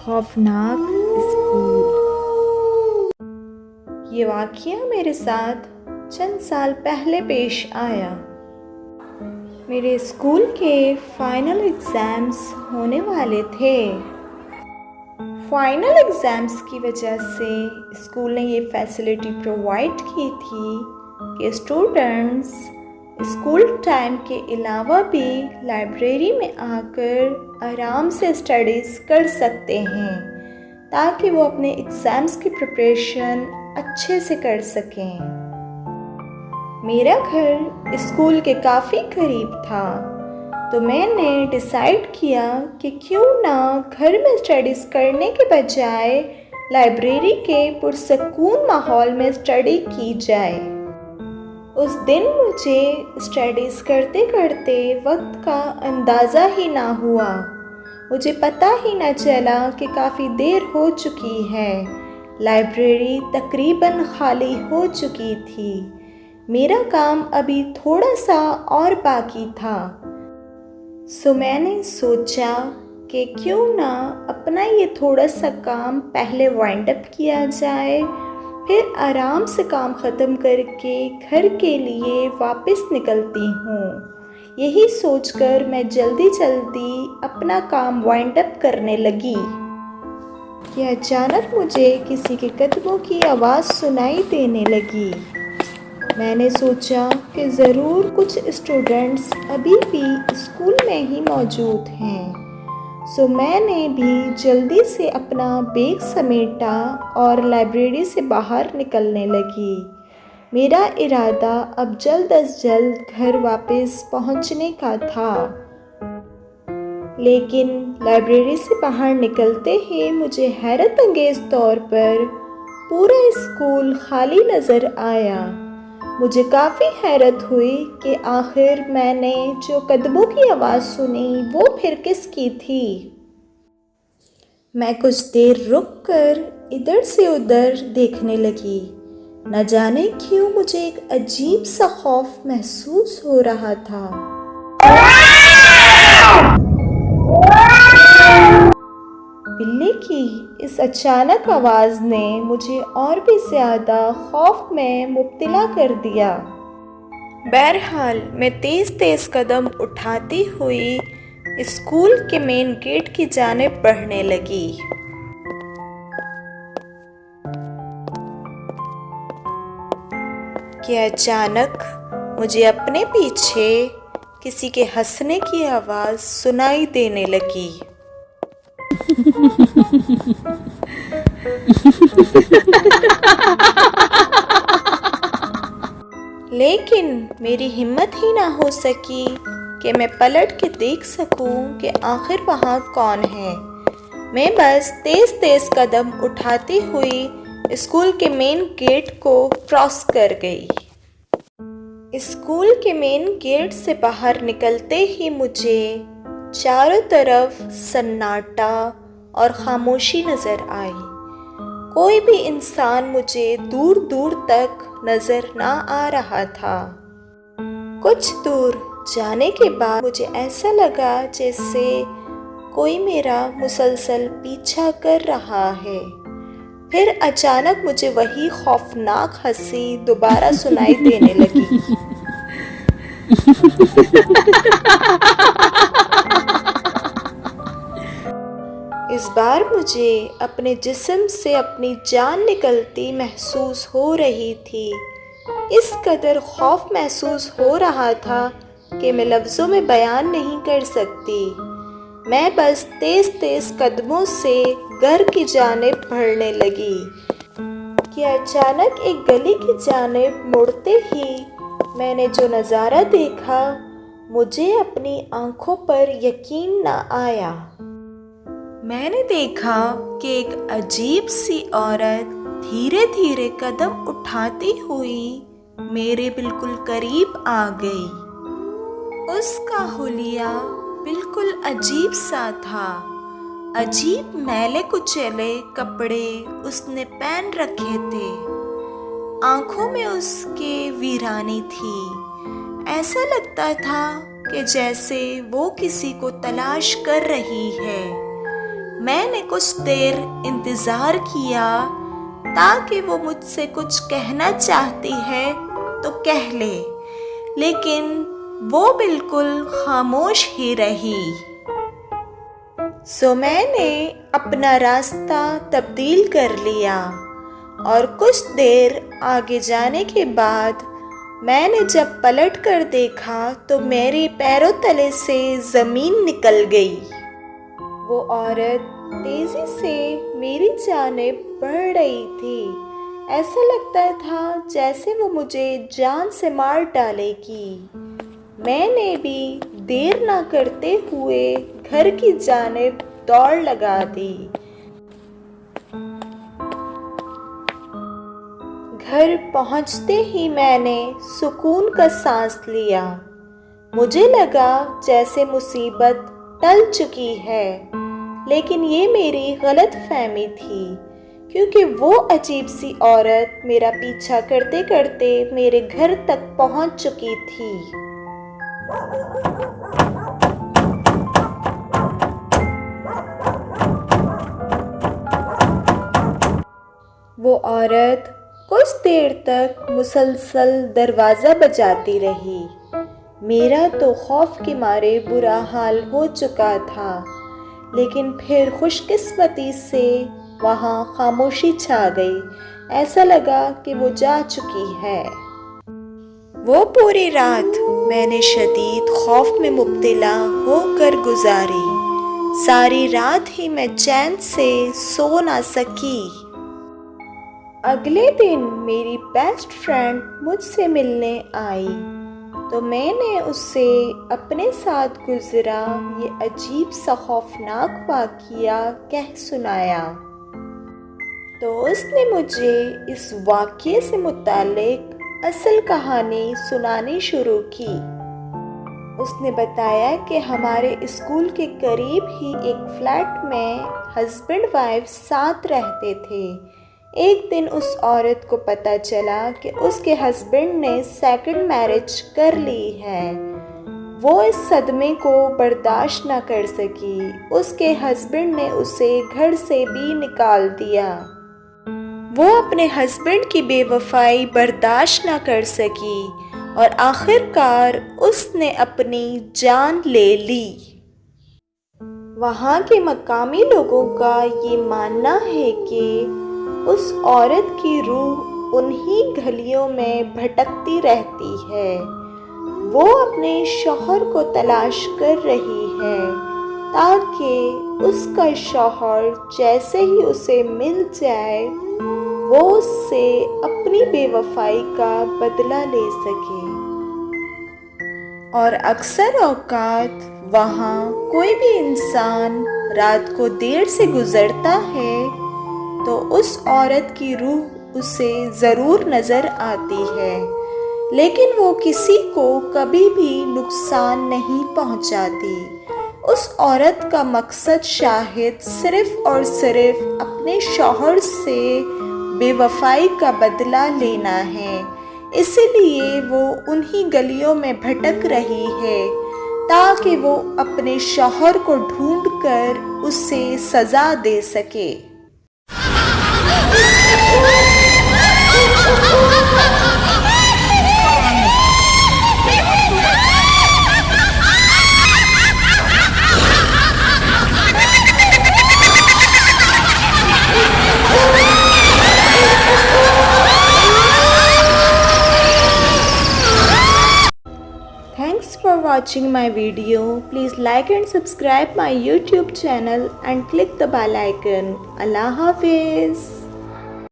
खौफनाक स्कूल। ये वाक़या मेरे साथ चंद साल पहले पेश आया। मेरे स्कूल के फाइनल एग्ज़ाम्स होने वाले थे। फाइनल एग्ज़ाम्स की वजह से स्कूल ने ये फैसिलिटी प्रोवाइड की थी कि स्टूडेंट्स स्कूल टाइम के अलावा भी लाइब्रेरी में आकर आराम से स्टडीज़ कर सकते हैं ताकि वो अपने एग्ज़ाम्स की प्रिपरेशन अच्छे से कर सकें। मेरा घर स्कूल के काफ़ी करीब था, तो मैंने डिसाइड किया कि क्यों ना घर में स्टडीज़ करने के बजाय लाइब्रेरी के पुरसकून माहौल में स्टडी की जाए। उस दिन मुझे स्टडीज़ करते करते वक्त का अंदाज़ा ही ना हुआ। मुझे पता ही ना चला कि काफ़ी देर हो चुकी है। लाइब्रेरी तकरीबन खाली हो चुकी थी। मेरा काम अभी थोड़ा सा और बाकी था। सो मैंने सोचा कि क्यों ना अपना ये थोड़ा सा काम पहले वाइंड अप किया जाए, फिर आराम से काम ख़त्म करके घर के लिए वापस निकलती हूँ। यही सोचकर मैं जल्दी जल्दी अपना काम वाइंड अप करने लगी कि अचानक मुझे किसी के कदमों की आवाज़ सुनाई देने लगी। मैंने सोचा कि ज़रूर कुछ स्टूडेंट्स अभी भी स्कूल में ही मौजूद हैं। सो मैंने भी जल्दी से अपना बैग समेटा और लाइब्रेरी से बाहर निकलने लगी। मेरा इरादा अब जल्द अज जल्द घर वापस पहुंचने का था, लेकिन लाइब्रेरी से बाहर निकलते ही मुझे हैरत अंगेज़ तौर पर पूरा स्कूल खाली नज़र आया। मुझे काफ़ी हैरत हुई कि आखिर मैंने जो कदमों की आवाज़ सुनी वो फिर किसकी थी। मैं कुछ देर रुककर इधर से उधर देखने लगी। न जाने क्यों मुझे एक अजीब सा खौफ महसूस हो रहा था। बिल्ली की इस अचानक आवाज़ ने मुझे और भी ज़्यादा खौफ में मुब्तला कर दिया। बहरहाल मैं तेज़ तेज़ कदम उठाती हुई स्कूल के मेन गेट की जानिब बढ़ने लगी। कि अचानक मुझे अपने पीछे किसी के हंसने की आवाज़ सुनाई देने लगी। लेकिन मेरी हिम्मत ही ना हो सकी कि मैं पलट के देख सकूं कि आखिर वहाँ कौन है। मैं बस तेज़ तेज़ कदम उठाती हुई स्कूल के मेन गेट को क्रॉस कर गई। स्कूल के मेन गेट से बाहर निकलते ही मुझे चारों तरफ सन्नाटा और खामोशी नज़र आई। कोई भी इंसान मुझे दूर दूर तक नज़र ना आ रहा था। कुछ दूर जाने के बाद मुझे ऐसा लगा जैसे कोई मेरा मुसलसल पीछा कर रहा है। फिर अचानक मुझे वही खौफनाक हंसी दोबारा सुनाई देने लगी। इस बार मुझे अपने जिस्म से अपनी जान निकलती महसूस हो रही थी। इस कदर खौफ महसूस हो रहा था कि मैं लफ्ज़ों में बयान नहीं कर सकती। मैं बस तेज़ तेज़ कदमों से घर की जानिब बढ़ने लगी कि अचानक एक गली की जानिब मुड़ते ही मैंने जो नज़ारा देखा, मुझे अपनी आंखों पर यकीन न आया। मैंने देखा कि एक अजीब सी औरत धीरे धीरे कदम उठाती हुई मेरे बिल्कुल करीब आ गई। उसका हुलिया बिल्कुल अजीब सा था। अजीब मैले कुचैले कपड़े उसने पहन रखे थे। आंखों में उसके वीरानी थी। ऐसा लगता था कि जैसे वो किसी को तलाश कर रही है। मैंने कुछ देर इंतज़ार किया ताकि वो मुझसे कुछ कहना चाहती है तो कह ले, लेकिन वो बिल्कुल खामोश ही रही। सो मैंने अपना रास्ता तब्दील कर लिया और कुछ देर आगे जाने के बाद मैंने जब पलट कर देखा तो मेरे पैरों तले से ज़मीन निकल गई। वो औरत तेज़ी से मेरी जानिब बढ़ रही थी। ऐसा लगता था जैसे वो मुझे जान से मार डालेगी। मैंने भी देर ना करते हुए घर की जानिब दौड़ लगा दी। घर पहुंचते ही मैंने सुकून का सांस लिया। मुझे लगा जैसे मुसीबत टल चुकी है, लेकिन ये मेरी गलत फहमी थी, क्योंकि वो अजीब सी औरत मेरा पीछा करते करते मेरे घर तक पहुंच चुकी थी। वो औरत कुछ देर तक मुसलसल दरवाज़ा बजाती रही। मेरा तो खौफ के मारे बुरा हाल हो चुका था, लेकिन फिर खुशकिस्मती से वहाँ खामोशी छा गई। ऐसा लगा कि वो जा चुकी है। वो पूरी रात मैंने शदीद खौफ में मुब्तला होकर गुजारी। सारी रात ही मैं चैन से सो ना सकी। अगले दिन मेरी बेस्ट फ्रेंड मुझसे मिलने आई तो मैंने उससे अपने साथ गुजरा ये अजीब सा खौफनाक वाक़या कह सुनाया। तो उसने मुझे इस वाक़ये से मुतालिक असल कहानी सुनानी शुरू की। उसने बताया कि हमारे स्कूल के करीब ही एक फ्लैट में हस्बैंड वाइफ साथ रहते थे। एक दिन उस औरत को पता चला कि उसके हस्बैंड ने सेकंड मैरिज कर ली है। वो इस सदमे को बर्दाश्त न कर सकी। उसके हस्बैंड ने उसे घर से भी निकाल दिया। वो अपने हस्बैंड की बेवफाई बर्दाश्त न कर सकी और आखिरकार उसने अपनी जान ले ली। वहाँ के मकामी लोगों का ये मानना है कि उस औरत की रूह उन्हीं गलियों में भटकती रहती है। वो अपने शौहर को तलाश कर रही है ताकि उसका शौहर जैसे ही उसे मिल जाए वो उससे अपनी बेवफाई का बदला ले सके। और अक्सर औकात वहाँ कोई भी इंसान रात को देर से गुजरता है तो उस औरत की रूह उसे ज़रूर नज़र आती है, लेकिन वो किसी को कभी भी नुकसान नहीं पहुंचाती। उस औरत का मकसद शायद सिर्फ और सिर्फ अपने शौहर से बेवफाई का बदला लेना है। इसलिए वो उन्हीं गलियों में भटक रही है ताकि वो अपने शौहर को ढूंढकर उसे सज़ा दे सके। Thanks for watching my video. Please like and subscribe my YouTube channel and click the bell icon. Allah Hafiz.